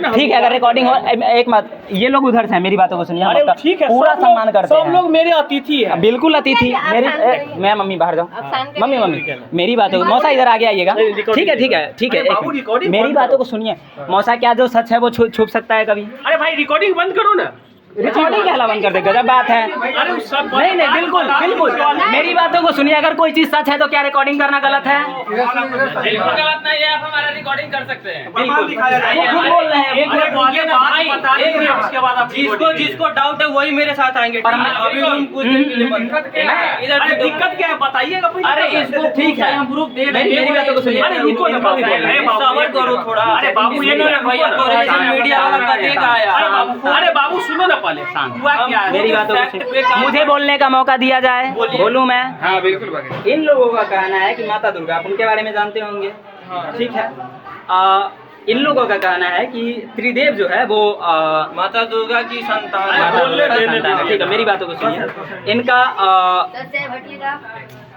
ना। ठीक है, अगर रिकॉर्डिंग हो, एक मत, ये लोग उधर से हैं, मेरी बातों को सुनिए। अरे ठीक है, पूरा सम्मान करते हैं, सब लोग मेरे अतिथि है। बिल्कुल अतिथि मेरी। मैं मम्मी बाहर जाऊँ, मम्मी मेरी बातों को, मौसा इधर आगे आइएगा। ठीक है ठीक है ठीक है, मेरी बातों को सुनिए। मौसा, क्या जो सच है वो छुप सकता है कभी? अरे भाई रिकॉर्डिंग बंद करो ना। रिकॉर्डिंग क्या बंद कर दे, गजब बात है। अरे सब नहीं नहीं, बिल्कुल बिल्कुल, मेरी बातों को सुनिए। अगर कोई चीज सच है तो क्या रिकॉर्डिंग करना गलत है? बिल्कुल गलत नहीं है, आप हमारा रिकॉर्डिंग कर सकते हैं। बिल्कुल खुद बोल रहे हैं। जिसको डाउट है वही मेरे साथ आएंगे। अभी हम कुछ देर के लिए बंद इधर दिक्कत क्या है बताइए। अरे इसको ठीक है, हम प्रूफ दे रहे हैं, मेरी बातों को सुनिए। अरे इनको ना सबर करो थोड़ा। अरे बाबू ये भैया मीडिया वाला कटेगा यार। अरे बाबू सुनो ना पहले, हुआ क्या है? मेरी बातों को मुझे बोलने का मौका दिया जाए, बोलूं मैं? हाँ बिल्कुल। इन लोगों का कहना है कि माता दुर्गा, आप उनके बारे में जानते होंगे, ठीक है। इन लोगों का कहना है कि त्रिदेव जो है वो माता दुर्गा की संतान है। ठीक है, मेरी बातों को सुनिए। इनका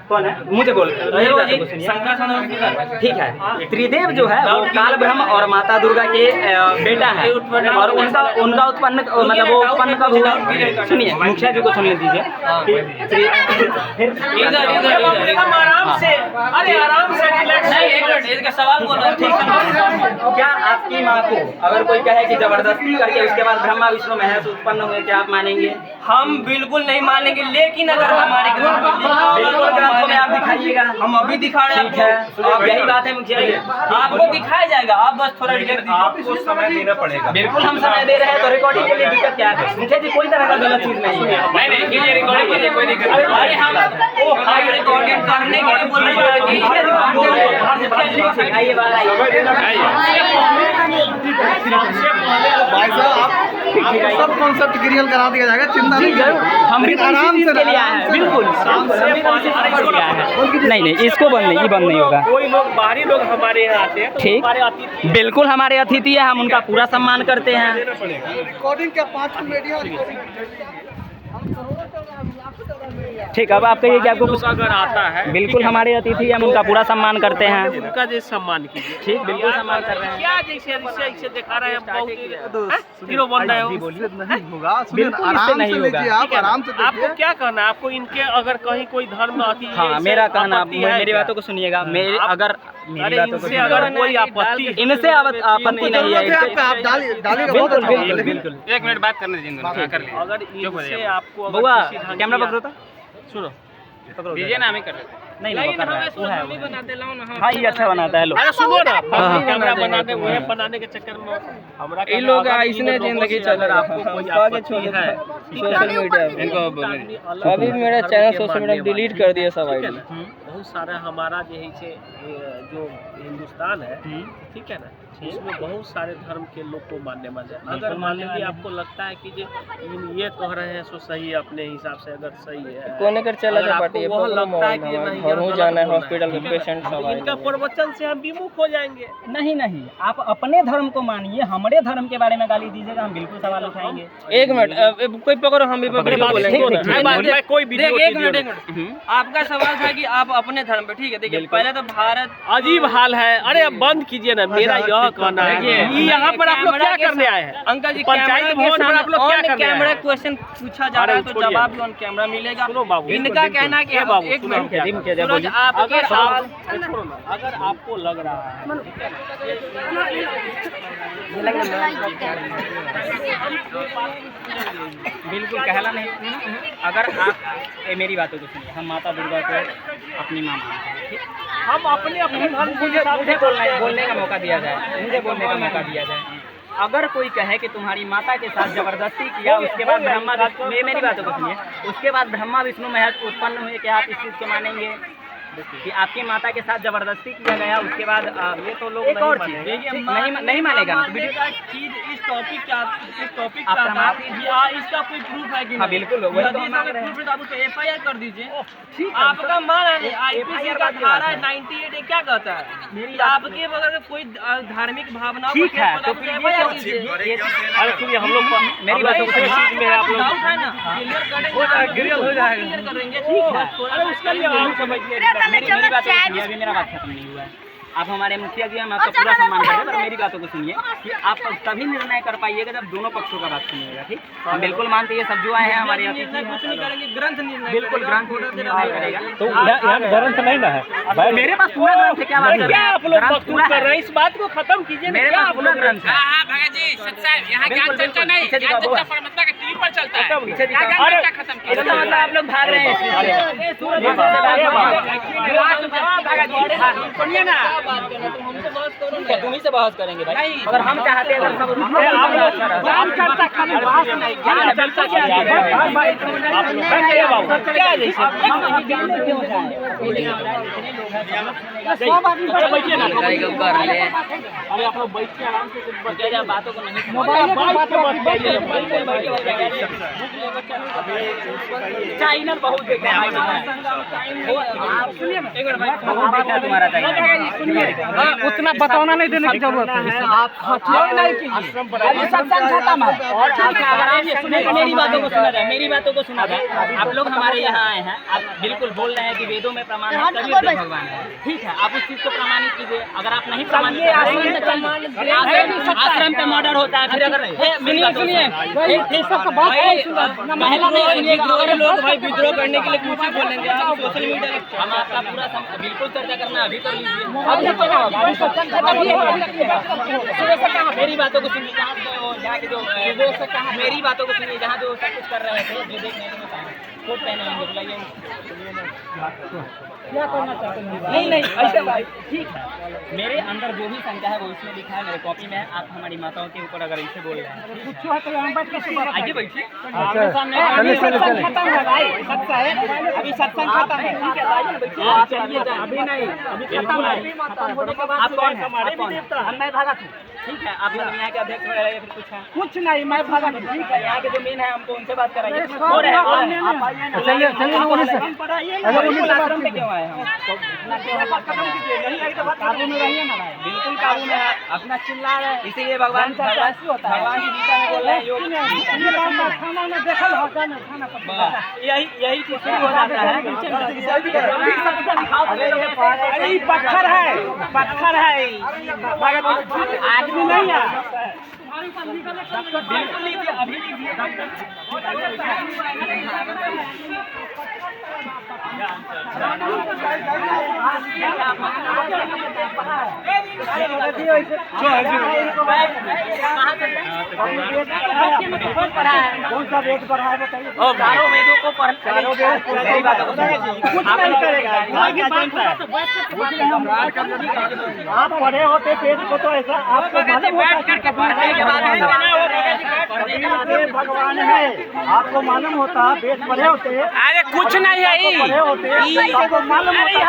कौन है, मुझे बोल, ठीक है। त्रिदेव जो है वो काल ब्रह्म और माता दुर्गा के बेटा है, और उनका उत्पन्न मतलब वो उत्पन्न कब हुआ? सुनिए, मुखिया जी को सुनने दीजिए। आराम से, अरे आराम से इसका सवाल बोल रहा ठीक है। क्या आपकी माँ को अगर कोई कहे कि जबरदस्ती करके उसके बाद ब्रह्मा विष्णु महेश उत्पन्न हुए, क्या आप मानेंगे? हम बिल्कुल नहीं मानेंगे, लेकिन अगर हमारे बिल्कुल ग्रंथों में आप दिखाइएगा, हम अभी दिखा रहे हैं। ठीक है, अब यही बात है मुखिया जी, आपको दिखाया जाएगा, आप बस थोड़ा आपको समय देना पड़ेगा। बिल्कुल हम समय दे रहे हैं, तो रिकॉर्डिंग के लिए दिक्कत क्या है? मुखिया जी कोई तरह का गलत चीज नहीं है। नहीं रिकॉर्डिंग के लिए कोई दिक्कत नहीं। अरे हम रिकॉर्डिंग करने के लिए बोल रहे भाई साहब आपको सब कॉन्सेप्ट क्लियर करा दिया जाएगा, चिंता नहीं करो। हम भी आराम से के लिए आए हैं, बिल्कुल। नहीं नहीं, इसको बंद नहीं, ये बंद नहीं होगा। कोई लोग बाहरी लोग हमारे यहाँ आते हैं, ठीक, बिल्कुल हमारे अतिथि है, हम उनका पूरा सम्मान करते हैं। रिकॉर्डिंग क्या 5 मीडिया ठीक, अब आप कहिए कि आपको कुछ अगर आता है, बिल्कुल हमारे अतिथि है, हम उनका पूरा सम्मान करते हैं। उनका जैसे सम्मान कीजिए। ठीक, बिल्कुल सम्मान कर रहे हैं। क्या जैसे दिखा रहे हैं, हीरो बन रहे हो। नहीं होगा, बिल्कुल इससे आराम नहीं से होगा। लीजिए, आप आराम से आपको क्या कहना है? आपको इनके अगर कहीं कोई धर्म आती है, हाँ, मेरा कहना, मेरी बातों को सुनिएगा। मेरे अगर इनसे अगर कोई आपत्ति, इनसे आपत्ति नहीं है, आप डालिएगा, बहुत अच्छा बिल्कुल होगा। बिल्कुल। एक मिनट बात करने दीजिए, कर लीजिए। अगर इनसे आपको बुआ कैमरा पकड़ो तो, सुनो दीजिए ना, हम ही कर लेते हैं। नहीं नहीं कर रहा है, वो है वो है। बना दे लाओ ना। हाँ, ये अच्छा बनाता है। लो अरे सुनो ना, हाँ। कैमरा बनाने वो बनाने के चक्कर में हमरा ये लोग इसने जिंदगी चल रहा है। आपको कोई आपत्ति है सोशल मीडिया इनको बोले, अभी मेरा चैनल सोशल मीडिया डिलीट कर दिया सब आईडी। बहुत सारा हमारा यही से जो हिंदुस्तान है, ठीक है ना, इसमें बहुत सारे धर्म के लोग को मानने वाले हैं। अगर मान लीजिए आपको लगता है कि ये कह रहे हैं सो सही है, अपने हिसाब से अगर सही है, कोने कर चला अगर आपको वह लगता है कि नहीं घर हो यह जाना है, गलत हॉस्पिटल में होना है, पेशेंट सब इनका प्रवचन से हम विमुख हो जाएंगे। नहीं नहीं, आप अपने धर्म को मानिए, हमारे धर्म के बारे में गाली दीजिएगा, हम बिल्कुल सवाल उठाएंगे। एक मिनट, कोई पकड़ो, हम भी पकड़ो बोलेंगे। कोई एक मिनट, आपका सवाल था कि आप अपने धर्म पे, ठीक है, देखिए पहले तो भारत अजीब हाल है। अरे अब बंद कीजिए ना, मेरा यह कहना है, यहाँ पर आप लोग क्या करने आए हैं? अंकल जी, पंचायत भवन पर आप लोग क्या करने आए कैमरा हैं? क्वेश्चन पूछा जा रहा है तो जवाब भी ऑन कैमरा मिलेगा। सुनो बाबू, इनका कहना है कि ए बाबू, एक सुनो, मिनट, क्या सूरज, आपके सवाल, छोड़ो ना, अगर आपको लग रहा है बिल्कुल कहला नहीं। अगर आप मेरी बातों को सुनिए, हम माता दुर्गा को अपनी माँ मानते हैं, ठीक? हम अपने धर्म मुझे बोलने का मौका दिया जाए, मुझे बोलने का मौका दिया जाए। अगर कोई कहे कि तुम्हारी माता के साथ जबरदस्ती किया, उसके बाद ब्रह्मा विष्णु, मेरी बातों को सुनिए, उसके बाद ब्रह्मा विष्णु महेश उत्पन्न हुए, क्या आप इस चीज़ को मानेंगे कि आपकी माता के साथ जबरदस्ती किया गया? उसके बाद ये तो लोग एक और चीज नहीं मानेगा ना चीज इस टॉपिक इसका कोई प्रूफ है कि हाँ बिल्कुल, वही तो हम प्रूफ है, आप उसको FIR कर दीजिए। आपका मान है IPC का धारा 98 क्या कहता है, आपके अगर कोई धार्मिक भावना, ठीक है, तो अरे सुनिए, हम लोग मेरी बात में आप लोग क्लियर करेंगे, ठीक है, उसके लिए हम समझिए। मेरी बात सुनिए, अभी मेरा बात खत्म नहीं हुआ है। आप हमारे मुखिया जी हैं, हम आपका पूरा सम्मान करते हैं, पर मेरी बातों को सुनिए कि आप तभी निर्णय कर पाइएगा जब दोनों पक्षों का बात सुनिएगा, ठीक। हम बिल्कुल मानते हैं सब जो आए हैं हमारे यहाँ कुछ नहीं करेंगे, ग्रंथ निर्णय बिल्कुल ग्रंथ निर्णय करेगा। तो यहाँ ग्रंथ नहीं ना है, मेरे पास पूरा ग्रंथ है, क्या बात कर रहे हैं आप लोग वक्तव्य कर रहे हैं, इस बात को खत्म कीजिए। मेरे पास पूरा ग्रंथ है। मतलब आप लोग भाग रहे हैं, सुनिए ना, तुम ही से बहस करेंगे भाई। अगर हम चाहते हैं बातों को नहीं चाइना बहुत देखते हैं तुम्हारा उतना बताना नहीं देने की जरूरत है। मेरी बातों को सुना जाए, मेरी बातों को सुना जाए। आप लोग हमारे यहाँ आए हैं, आप बिल्कुल बोल रहे हैं कि वेदों में प्रमाण है, कबीर भगवान है, ठीक है। आप उस चीज को प्रमाणित कीजिए। अगर आप नहीं प्रमाणित आश्रम पे मर्डर होता है, फिर अगर लोग भाई विद्रोह करने के लिए कुछ ही बोलेंगे, आप सोशल मीडिया हम आपका पूरा बिल्कुल चर्चा करना अभी कर लीजिए। मेरी बातों को सुनिए, जहाँ के जो मेरी बातों को सुनिए, जहाँ जो सब कुछ कर रहे थे, जो देखने को कोट पहने होंगे, बुलाइए। क्या करना चाहते हैं? नहीं ऐसे भाई, ठीक है। मेरे अंदर जो भी संख्या है वो इसमें लिखा है, मेरे कॉपी में है। आप हमारी माताओं के ऊपर अगर इसे बोल रहे हैं, आइए बैठिए। अभी सत्संग खत्म है, अभी नहीं, अभी खत्म है। आप कौन है? मैं भगत हूँ, ठीक है। आप लोग यहाँ के अध्यक्ष वगैरह या फिर कुछ है? कुछ नहीं, मैं भगत हूँ, ठीक है। यहाँ के जो मेन है हमको उनसे बात कराइए। आश्रम पे क्यों आए हम? काबू में रहिए ना भाई, बिल्कुल काबू में है। अपना चिल्ला रहे हैं, इसीलिए भगवान भगवान की गीता में बोल रहे हैं, योग खाना में देखल होगा ना, खाना यही चीज शुरू हो जाता है। अरे पत्थर है, पत्थर है, आदमी नहीं है। बिल्कुल लीजिए, अभी लीजिए। कौन सा वेद पढ़ा है बताइए? चारों वेदों को आप पढ़े होते वेद को तो ऐसा आपको भगवान है, आपको मालूम होता वेद पढ़े होते। अरे कुछ नहीं है, पढ़े होते आपको मालूम होता।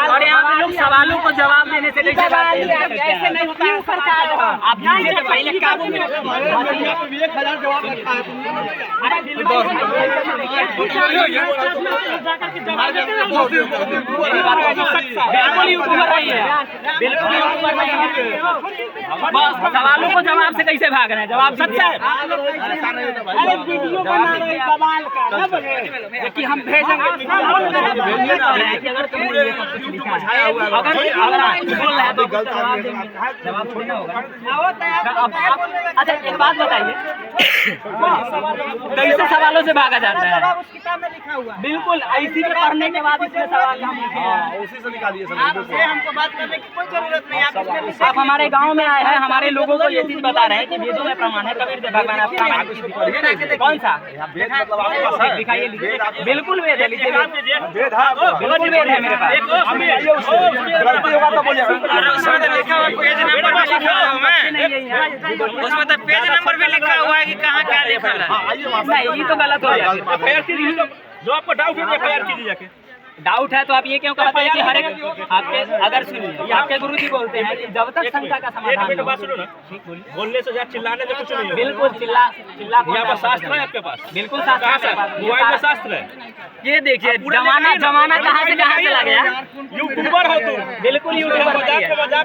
और यहाँ पे लोग सवालों को जवाब देने से कैसे बात ऐसे नहीं होता है सरकार। आप पहले काबू में 1000 जवाब रखा है बिल्कुल यूट्यूबर रही है, बिल्कुल यूट्यूबर नहीं है। सवालों को जवाब से कैसे भाग रहे हैं? जवाब सच्चा है। अरे वीडियो बना रहे बवाल का ना बने कि हम भेजेंगे। अगर तुम बोल रहे हैं तो जवाब देना होगा। अच्छा एक बात बताइए, कैसे सवालों से भागा जाता है? उस किताब में लिखा हुआ है। बिल्कुल इसी पे पढ़ने के बाद इसमें सवाल हम उसी से निकालिए आपसे हमको बात करने की कोई जरूरत नहीं। आप हमारे गांव में आए हैं, हमारे लोगों को ये चीज बता रहे हैं कि वेदों में प्रमाण है, कबीर भगवान आपका कौन सा दिखाइए? बिल्कुल वेद है, लीजिए बिल्कुल वेद है मेरे पास। उसमें तो पेज नंबर भी लिखा हुआ है कि कहाँ क्या लिखा है। नहीं ये तो गलत हो गया। जो आपको डाउट है FIR कीजिए जाके। डाउट है तो आप ये क्यों कहते हैं कि हर एक आपके अगर सुनिए, ये आपके गुरु जी बोलते हैं कि जब तक शंका का समाधान बात सुनो ना, बोलने से चिल्लाने से कुछ नहीं है। बिल्कुल चिल्ला यहाँ पर शास्त्र है आपके पास? बिल्कुल शास्त्र, मोबाइल में शास्त्र है। ये देखिए जमाना कहाँ से कहाँ चला गया। यूट्यूबर हो तुम। बिल्कुल यूट्यूबर,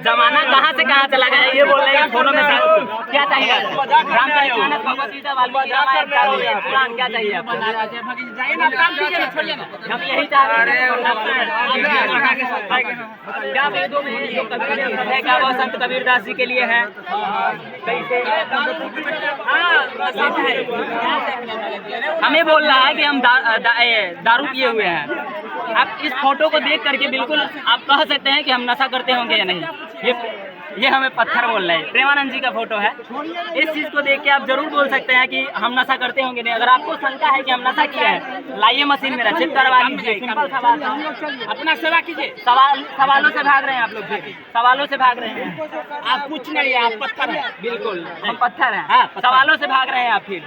जमाना कहाँ से कहाँ चला गया। ये बोल रहे हैं फोनों में क्या चाहिए आपको? रामचरितमानस, भगवद गीता, वाल्मीकि रामायण, पुराण, क्या चाहिए आपको? हम यही चाह रहे हैं। क्या वेदों में जो कबीर शब्द है, क्या वह संत कबीरदास जी के लिए है? कैसे हमें बोल रहा है कि हम दारू पिए हुए हैं। आप इस फोटो को देख करके बिल्कुल आप कह सकते हैं कि हम नशा करते होंगे या नहीं। ये हमें पत्थर बोल रहे हैं। प्रेमानंद जी का फोटो है। इस चीज़ को देख के आप जरूर बोल सकते हैं कि हम नशा करते होंगे नहीं। अगर आपको शंका है कि हम नशा किए हैं, लाइए मशीन में चेक करवा लीजिए। सिंपल सवाल है, अपना सेवा कीजिए। सवालों से भाग रहे हैं आप लोग, सवालों से भाग रहे हैं। आप कुछ नहीं है, आप पत्थर है। बिल्कुल हम पत्थर हैं। सवालों से भाग रहे हैं आप। फिर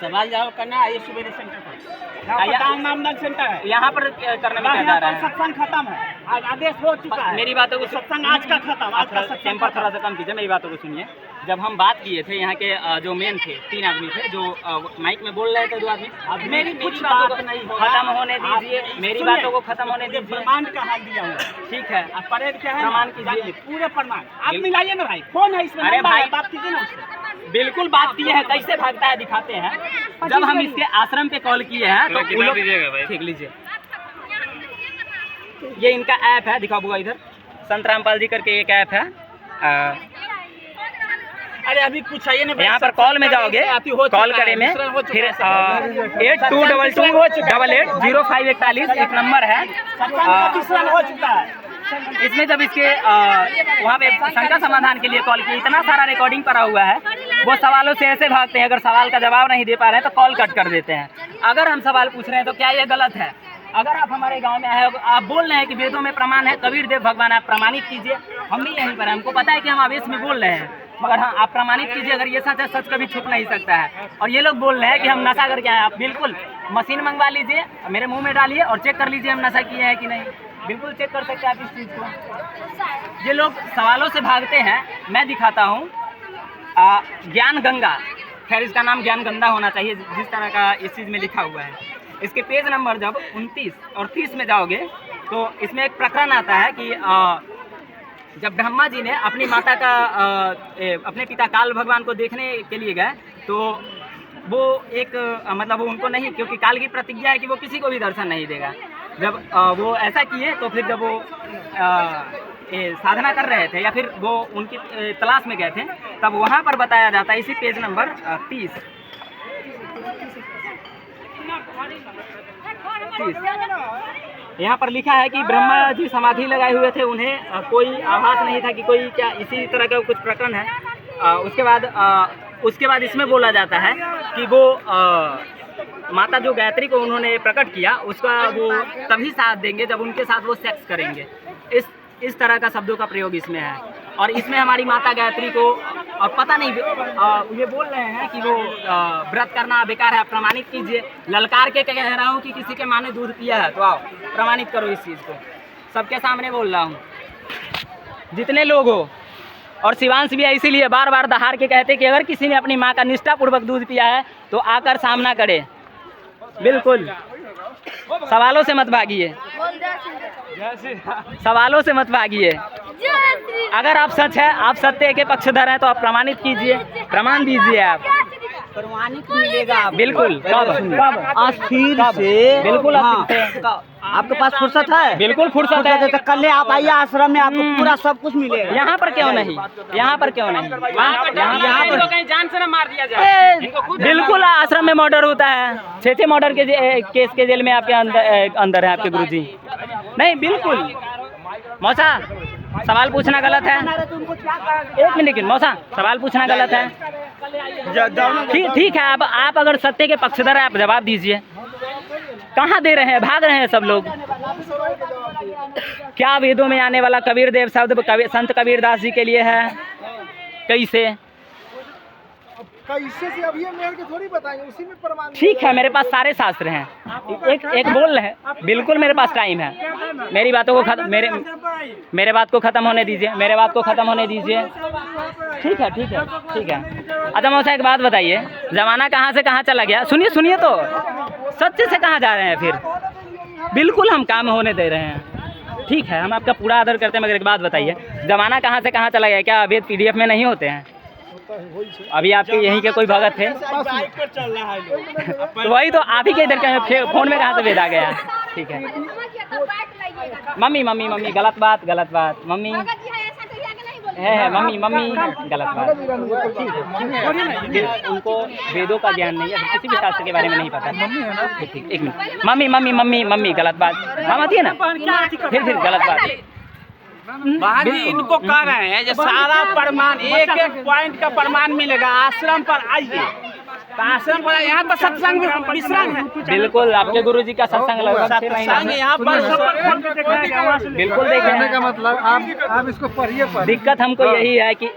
सवाल जवाब करना आइए सुबेरे सेंटर पर। नामदान सेंटर है, यहाँ पर करने में क्या जा रहा है? सत्संग खत्म है, आज आदेश हो चुका है। मेरी बातों को सत्संग आज का खत्म, आज का सत्संग टेम्पर थोड़ा सा कम कीजिए। मेरी बातों को सुनिए। जब हम बात किए थे यहाँ के जो मेन थे, 3 आदमी थे जो माइक में बोल रहे थे, 2 आदमी। मेरी कुछ बात नहीं खत्म होने दीजिए। मेरी बातों को खत्म होने दीजिए। प्रमाण का हाल दिया हुआ, ठीक है, अब परेड क्या है, प्रमाण कीजिए। पूरे प्रमाण आप मिलाइए ना भाई। कौन है इसमें? अरे भाई, बात कीजिए ना उससे। बिल्कुल बात किए हैं, कैसे भागता है दिखाते हैं। जब हम इसके आश्रम पे कॉल किए हैं तो ठीक लीजिए। ये इनका ऐप है, दिखाओ बुआ इधर। संत रामपाल जी करके एक ऐप है। अरे अभी कुछ चाहिए ना, यहाँ पर कॉल में जाओगे, कॉल करे में फिर 8222880541 एक नंबर है। हो चुका है। इसमें जब इसके वहाँ पे शंका समाधान के लिए कॉल किया, इतना सारा रिकॉर्डिंग पड़ा हुआ है। वो सवालों से ऐसे भागते हैं, अगर सवाल का जवाब नहीं दे पा रहे हैं तो कॉल कट कर देते हैं। अगर हम सवाल पूछ रहे हैं तो क्या ये गलत है? अगर आप हमारे गांव में आए हो, आप बोल रहे हैं कि वेदों में प्रमाण है, कबीर देव भगवान, आप प्रमाणित कीजिए। हम भी यहीं पर हैं, हमको पता है कि हम आवेश में बोल रहे हैं, मगर हाँ आप प्रमाणित कीजिए। अगर ये सच है, सच कभी छुप नहीं सकता है। और ये लोग बोल रहे हैं कि हम नशा करके आए। आप बिल्कुल मशीन मंगवा लीजिए, मेरे मुंह में डालिए और चेक कर लीजिए हम नशा किए हैं कि नहीं। बिल्कुल चेक कर सकते हैं आप इस चीज़ को। ये लोग सवालों से भागते हैं। मैं दिखाता हूँ ज्ञान गंगा, खैर इसका नाम ज्ञान गंगा होना चाहिए जिस तरह का इस चीज़ में लिखा हुआ है। इसके पेज नंबर जब 29 और 30 में जाओगे तो इसमें एक प्रकरण आता है कि जब ब्रह्मा जी ने अपनी माता का अपने पिता काल भगवान को देखने के लिए गए तो वो एक मतलब वो उनको नहीं, क्योंकि काल की प्रतिज्ञा है कि वो किसी को भी दर्शन नहीं देगा। जब वो ऐसा किए तो फिर जब वो साधना कर रहे थे या फिर वो उनकी तलाश में गए थे, तब वहाँ पर बताया जाता है इसी पेज नंबर 30 यहाँ पर लिखा है कि ब्रह्मा जी समाधि लगाए हुए थे, उन्हें कोई आभास नहीं था कि कोई क्या इसी तरह का कुछ प्रकरण है। उसके बाद इसमें बोला जाता है कि वो माता जो गायत्री को उन्होंने प्रकट किया, उसका वो तभी साथ देंगे जब उनके साथ वो सेक्स करेंगे। इस तरह का शब्दों का प्रयोग इसमें है। और इसमें हमारी माता गायत्री को और पता नहीं ये बोल रहे हैं कि वो व्रत करना बेकार है, प्रमाणित कीजिए। ललकार के कह रहा हूँ कि किसी के माँ ने दूध पिया है तो आओ प्रमाणित करो इस चीज़ को। सबके सामने बोल रहा हूँ, जितने लोग हो। और शिवांश भी इसीलिए बार बार दहाड़ के कहते कि अगर किसी ने अपनी माँ का निष्ठापूर्वक दूध पिया है तो आकर सामना करे। बिल्कुल सवालों से मत भागिए, सवालों से मत भागिए। अगर आप सच है, आप सत्य के पक्षधर हैं तो आप प्रमाणित कीजिए, प्रमाण दीजिए। आप प्रमाणित मिलेगा बिल्कुल। अस्थिर से बिल्कुल आपके पास फुर्सत है? बिल्कुल फुर्सत है। तो कल आप आइए आश्रम में, आपको पूरा सब कुछ मिलेगा। यहाँ पर क्यों नहीं? यहाँ पर क्यों नहीं? यहाँ पर कहीं जान से ना मार दिया जाए। बिल्कुल आश्रम में मर्डर होता है। 6 मर्डर के केस के जेल में आपके अंदर है आपके गुरुजी। नहीं बिल्कुल मौसा, सवाल पूछना गलत है। एक मिनट मौसा, सवाल पूछना गलत है। ठीक है, अब आप अगर सत्य के पक्षधर हैं आप जवाब दीजिए। कहाँ दे रहे हैं? भाग रहे हैं सब लोग। क्या वेदों में आने वाला कबीर देव शब्द संत कबीरदास जी के लिए है? कैसे से अभी मेरे को थोड़ी बताएंगे, उसी में प्रमाण। ठीक है, मेरे पास सारे शास्त्र हैं। एक बोल रहे हैं, बिल्कुल मेरे पास टाइम है। मेरी बातों को मेरे बात को खत्म होने दीजिए, मेरे बात को खत्म होने दीजिए। ठीक है ठीक है ठीक है। अच्छा मौसा एक बात बताइए, जमाना कहाँ से कहाँ चला गया? सुनिए तो, सच्चे से कहाँ जा रहे हैं फिर? बिल्कुल हम काम होने दे रहे हैं। ठीक है, हम आपका पूरा आदर करते हैं, मगर एक बात बताइए, जमाना कहाँ से कहाँ चला गया? क्या वेद PDF में नहीं होते हैं? अभी आपके यहीं के कोई भगत थे? बाइक पर चल रहा है लोग। तो वही तो आप ही के इधर के फोन में कहाँ से भेजा गया? ठीक है। मम्मी मम्मी मम्मी गलत बात मम्मी है मम्मी गलत बात। उनको वेदों का ज्ञान नहीं है, किसी भी शास्त्र के बारे में नहीं पता। ठीक, एक मिनट। मम्मी गलत बात। हम आती है ना, फिर गलत बात। जी इनको कह रहे हैं जो सारा प्रमाण एक पॉइंट का प्रमाण मिलेगा। आश्रम पर आइए, तो आश्रम पर यहाँ पर सत्संग विश्राम है। बिल्कुल, आपके गुरुजी का सत्संग लगभग 6 महीना सत्संग यहाँ पर बिल्कुल देखने का मतलब आप इसको पढ़िए। दिक्कत हमको यही है कि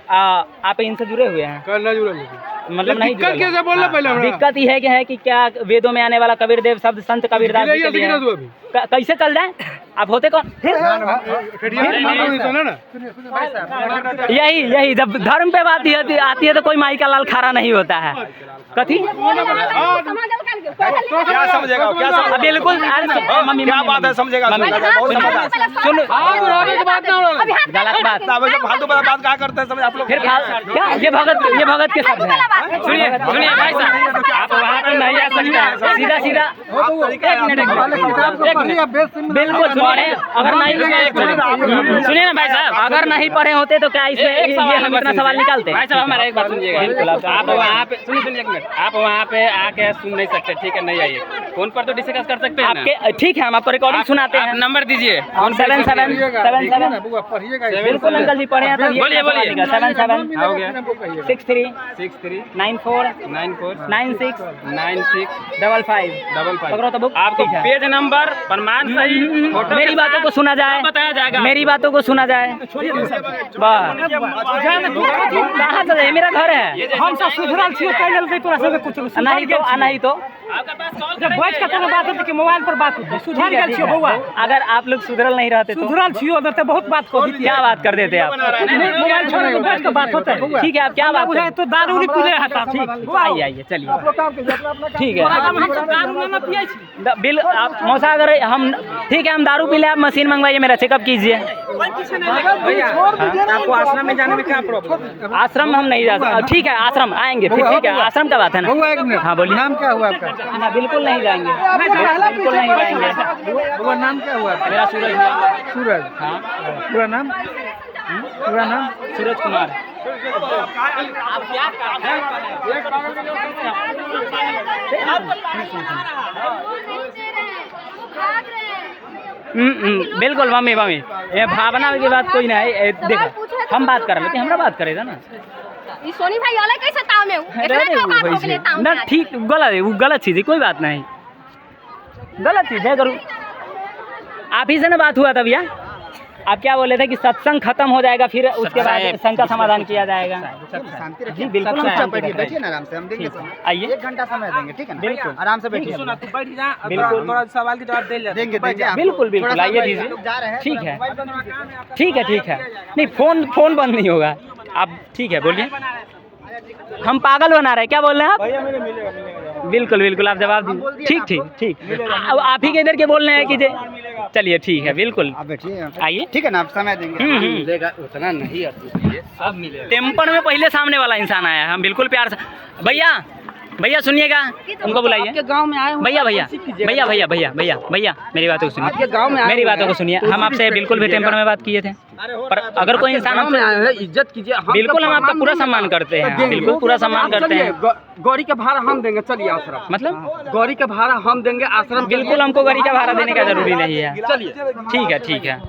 आप इनसे जुड़े हुए हैं? करना जुड़े मतलब नहीं जुड़े। कैसे बोलना पहले दिक्कत ये है कि क्या वेदों में आने वाला कबीर देव शब्द संत कबीरदास जी के लिए है। कैसे चल जाए? आप होते कौन? यही जब धर्म पे बात आती है तो कोई माई का लाल खारा नहीं होता है। कथी क्या समझेगा? बिल्कुल मम्मी क्या बात है समझेगा? सुन, गलत बात। फालतू बात क्या करते हैं समझ आप लोग? फिर क्या ये भगत के शब्द हैं। सुनिए भाई साहब, आप वहाँ पे नहीं आ सकते। सीधा एक मिनट बिल्कुल सुनिए। अगर नहीं सुनिए ना भाई साहब, अगर नहीं पढ़े होते तो क्या इसमें ये हम इतना सवाल निकालते? भाई साहब हमारा एक बात सुनिएगा। बिल्कुल, आप वहाँ पे सुनिए एक मिनट, आप वहाँ पे आके सुन नहीं सकते, ठीक है? नहीं आइए, फोन पर तो डिस्कस कर सकते हैं ना? आपके ठीक है, हम आपको रिकॉर्डिंग सुनाते हैं। नंबर दीजिए। 7777 बिल्कुल अंकल जी पढ़े हैं। बोलिए 77 हो गया 63 63 94 94 96 96 55 पकड़ो तो बुक। आपको ठीक है। पेज नंबर प्रमाण सही फोटो मेरी बातों को सुना जाए, बताया जाएगा। मेरी बातों को सुना जाए। बस कहाँ से जाए? मेरा घर है। हम सब सुधरल छियै, कैल दे तोरा सब कुछ नहीं तो आपका पास कॉल जब बैठ के कोनो बात होती कि मोबाइल पर बात होती। सुधर गेल छियै बौआ, अगर आप लोग सुधरल नहीं रहते तो सुधरल छियै तो बहुत बात को क्या बात कर देते आप? मोबाइल छोड़ के बैठ के बात होता है। ठीक है, आप क्या बात बुझाए तो दारू नहीं पीले हता। ठीक आइए चलिए। ठीक है, हम सब दारू ना पियै छी। बिल आप मौसा अगर हम ठीक है हम दारू पी ले, आप मशीन मंगवाइए, मेरा चेकअप कीजिए। आपको आश्रम में जाने में क्या प्रॉब्लम? आश्रम में हम नहीं जा सकते। ठीक है, आश्रम आएंगे फिर। ठीक है, आश्रम का बात है ना? हाँ बोलिए। नाम क्या हुआ आपका? हाँ बिल्कुल नहीं जाएंगे, बिल्कुल नहीं जाएंगे। वो नाम क्या हुआ? मेरा सूरज। सूरज? हाँ पूरा नाम? पूरा नाम? सूरज कुमार। बिल्कुल मम्मी ये भावना की बात कोई ना है। देखो हम बात कर रहे थे, हमरा बात करेगा ना। सोनी भाई अलग कैसे ताव में ना ठीक गलत है, वो गलत चीज़ है, कोई बात नहीं, गलत चीज़ है। करूँ आप ही से ना बात हुआ था भैया, आप क्या बोले थे कि सत्संग खत्म हो जाएगा फिर उसके बाद संघ का समाधान किया जाएगा। जी बिल्कुल, बैठिए ना आराम से, हम देंगे समय। आइए 1 घंटा समय देंगे, ठीक है ना? बिल्कुल आराम से बैठिए। सुना तू बैठ जा, बिल्कुल। थोड़ा सवाल के जवाब दे ले। देंगे बिल्कुल बिल्कुल, आइए दीजिए। जा रहे हैं, ठीक है ठीक है। नहीं फोन बंद नहीं होगा। आप ठीक है बोलिए। हम पागल बना रहे हैं, क्या बोल रहे हैं आप? बिल्कुल आप जवाब दीजिए। ठीक अब आप ही के इधर के बोल रहे हैं कि चलिए ठीक है, बिल्कुल आप बैठिए। आइए। ठीक है ना, आप समय देंगे। मिलेगा उतना नहीं, सब मिलेगा। टेम्पर में पहले सामने वाला इंसान आया है, हम बिल्कुल प्यार से। भैया सुनिएगा, उनको बुलाइए। आपके गांव में आए हो, भैया मेरी बातों को सुनिए। आपके गांव में मेरी बातों को सुनिए। हम आपसे बिल्कुल भी टेम्पर में बात किए थे, पर अगर कोई इंसान गांव में आए हैं, इज्जत कीजिए। बिल्कुल हम आपका पूरा सम्मान करते हैं, बिल्कुल पूरा सम्मान करते हैं। गौरी का भाड़ा हम देंगे, चलिए आश्रम। मतलब गौरी का भाड़ा हम देंगे, आश्रम। बिल्कुल हमको गाड़ी का भाड़ा देने का जरूरी नहीं है। चलिए ठीक है।